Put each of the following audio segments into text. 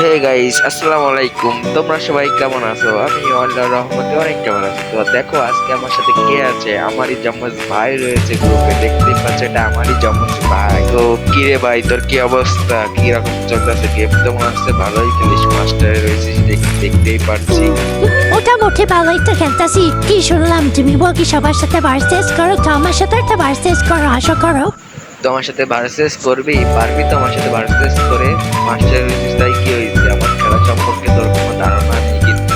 Hey guys, আসসালামু আলাইকুম। তোমরা সবাই কেমন আছো? আমি আল্লাহর রহমতে অনেক কেমন আছি। তো দেখো আজকে আমার সাথে কে আছে? আমারই জমজ ভাই রয়েছে গ্রুপে, দেখতেই পাচ্ছ এটা আমারই জমজ ভাই। তো কি রে ভাই, তোর কি অবস্থা? কি রকম চলতেছে? গেম তো মনে হচ্ছে ভালোই খেলিস, মাস্টারে রয়েছিস দেখতেই পাচ্ছি। মোটামুটি ভালোই তো খেলতেছি। কি শুনলাম তুমি বলকি সবার সাথে ভার্সেস করো, তো আমার সাথে একটা ভার্সেস করো, আশা করো। তোমার সাথে ভার্সেস করবি? পারবি তো আমার সাথে ভার্সেস করে? মাস্টারে রয়েছিস তাই কি হয়েছে? আমার খেলা সম্পর্কে তোর কোনো ধারণা নেই কিন্তু।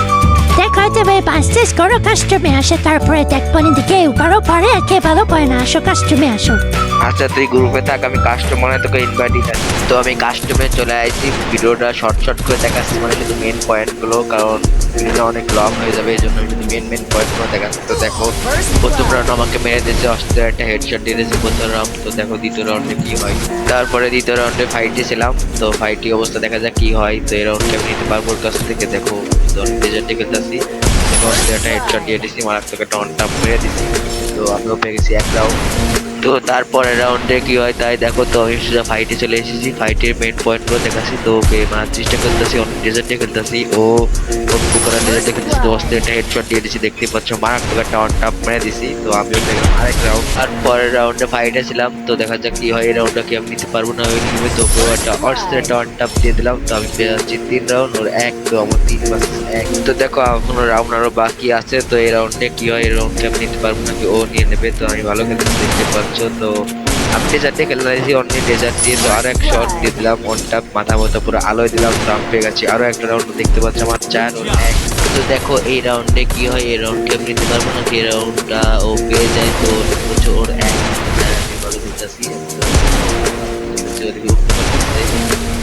দেখা যাবে ভার্সেস করো, কাস্টমে আসে, তারপরে দেখবো নি দিকে পারো পারে আর কে ভালো পারে না। আসো কাস্টমে আসো। আচ্ছা তুই গ্রুপে থাক, আমি কাস্টমারে তোকে ইনভাইট দিচ্ছি। তো আমি কাস্টমে চলে আসছি, ভিডিওটা শর্ট শর্ট করে দেখাচ্ছি, মানে শুধু মেন পয়েন্টগুলো, কারণ ভিডিওটা অনেক লং হয়ে যাবে, এই জন্য আমি শুধু মেন পয়েন্টগুলো দেখাচ্ছি। তো দেখো প্রথম রাউন্ড আমাকে মেরে দিয়েছে, অস্ট্রেলিয়া একটা হেডশট দিয়ে দিয়েছে প্রথম রাউন্ড। তো দেখো দ্বিতীয় রাউন্ডে কি হয়। তারপরে দ্বিতীয় রাউন্ডে ফাইটে ছিলাম, তো ফাইটি অবস্থা দেখা যাক কি হয়। তো এই রাউন্ডকে আমি নিতে পারবো ওর কাছ থেকে। দেখো ডেজার্টে খেলতেছি, একটা হেডশট দিয়ে দিছি, মারাত্মক একটা অন টাপ মেরে দিছি। তো আমিও পেয়ে গেছি এক রাউন্ড। তো তারপরে রাউন্ডে কি হয় তাই দেখো। তো আমি সোজা ফাইটে চলে এসেছি, ফাইটের মেন পয়েন্টগুলো দেখাচ্ছি। তো ওকে মারার চেষ্টা করতেছি, অনেক ডেজার্টে খেলতেছি, ও পুকুরা ডেজার্টে খেলতেছি। তো অস্তে একটা হেডশট দিয়ে দিচ্ছি, দেখতেই পাচ্ছ, মারাত্মক একটা অন টাপ মেরে দিছি। তো আমিও পেয়ে গেলাম আরেক রাউন্ড। আর পরের রাউন্ডে ফাইটে ছিলাম, তো দেখা যাক কি হয়। এই রাউন্ডটা কি আমি নিতে পারবো না ওই নিবে। তো ওকেও একটা অস্তে একটা অন টাপ দিয়ে দিলাম। তো আমি পেয়ে যাচ্ছি 3 রাউন্ড, ওর এক। তো আমার 3 vs 1। তো দেখো এখনো রাউন্ড আরো বাকি আছে। তো এই রাউন্ডে কি হয়, এই রাউন্ডকে আমি নিতে পারবো নাকি ও নিয়ে নেবে। তো আমি ভালো খেলতে দেখতে পাচ্ছ। তো আমি ডেজার্টে খেলতেছি, অন্য ডেজার্ট দিয়ে। তো আরো এক শট দিয়ে দিলাম, অনটা মাথা মতো পুরো আলোয় দিলাম। তো আমি পেয়ে গেছি আরো একটা রাউন্ড, দেখতে পাচ্ছি আমার 4 ওর 1। তো দেখো এই রাউন্ডে কি হয়, এই রাউন্ডকে আমি নিতে পারবো নাকি, এই রাউন্ডটা ও পেয়ে যায়। তো হচ্ছে ওর 1। আমি ভালো খেলতেছি,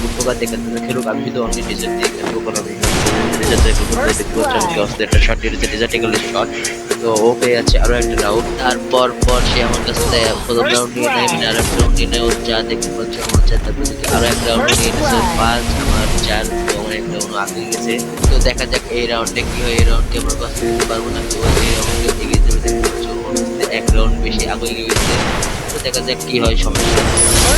উপকার দেখে খেলুক। আমি কিন্তু অনেক ডেজার্ট দিয়ে খেলবো, কারণ আমি ডেজার্ট দেখতে পাচ্ছি আমি অস্ত্র একটা শট দিয়ে ডেজার্টে গেলে শট। তো ও পেয়ে যাচ্ছে আরো একটা রাউন্ড। তারপর সে আমার কাছ থেকে প্রথম রাউন্ড নিয়ে নেয়, মানে আরো একটা রাউন্ড নিয়ে নেয়। ওর 4 দেখতে পাচ্ছি আমার 4, তারপর আরো একটা রাউন্ড নিয়ে নিচ্ছে 5, আমার 4। তো আমার একটা রাউন্ড আগে গেছে। তো দেখা যাক এই রাউন্ডে কি হয়, এই রাউন্ডকে আমরা পাস করতে পারবো না। তো এই রাউন্ডে এগিয়ে যাবে, দেখতে পাচ্ছ ওর এক রাউন্ড বেশি আগে গেছে। তো দেখা যাক কি হয়, সমস্যা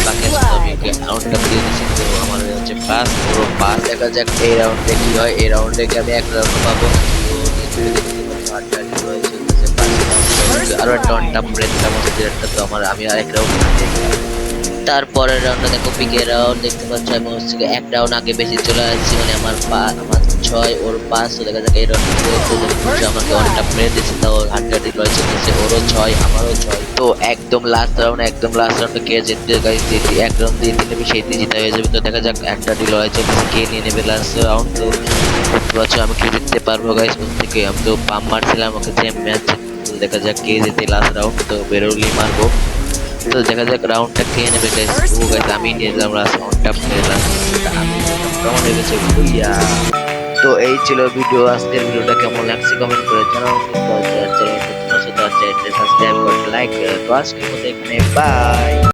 বাকি আছে। তো আমি রাউন্ডটা দিয়ে দিচ্ছি। তো আমার হচ্ছে 5, পুরো 5। দেখা যাক এই রাউন্ডে কি হয়, এই রাউন্ডে কি আমি এক রাউন্ড পাবো নাকি ও আরো একটা অন টাপ ব্রেক একটা। তো আমার আমি আরেক রাউন্ড। তারপরের রাউন্ডে দেখো পিকে রাউন্ড দেখতে পাচ্ছ, আমি হচ্ছে এক রাউন্ড আগে বেশি চলে আসছি, মানে আমার 6 ওর 5। তো দেখা যাক এই রাউন্ড আমাকে অনেকটা মেরে দিচ্ছে। তাও হাড্ডাহাড্ডি লড়াই চলতেছে, ওরও 6 আমারও 6। তো একদম লাস্ট রাউন্ডে কে জিতবে গাইস, যেটি এক রাউন্ড দিয়ে দিলে সেইটি জিতা হয়ে যাবে। তো দেখা যাক হাড্ডাহাড্ডি লড়াই চলতেছে, কে নিয়ে নেবে লাস্ট রাউন্ড। তো বুঝতে পারছো আমি কি জিততে পারবো গাইস ওর থেকে। আমি তো পাম মারছিলাম ওকে সেম ম্যাচ। তো দেখা যাক কে জিতে লাস্ট রাউন্ড। তো বেরোলি মারবো। তো দেখা যাক রাউন্ডটা কে নেবে গাইস। ও গাইস আমি নিয়ে নিলাম লাস্ট রাউন্ডটা, আমি কেমন হয়ে গেছে ভুইয়া। তো এই ছিল ভিডিও, আজকের ভিডিওটা কেমন লাগছে কমেন্ট করে জানাও। চ্যানেল সাবস্ক্রাইব করতে লাইক। তো আজকের মতো এখানে বাই।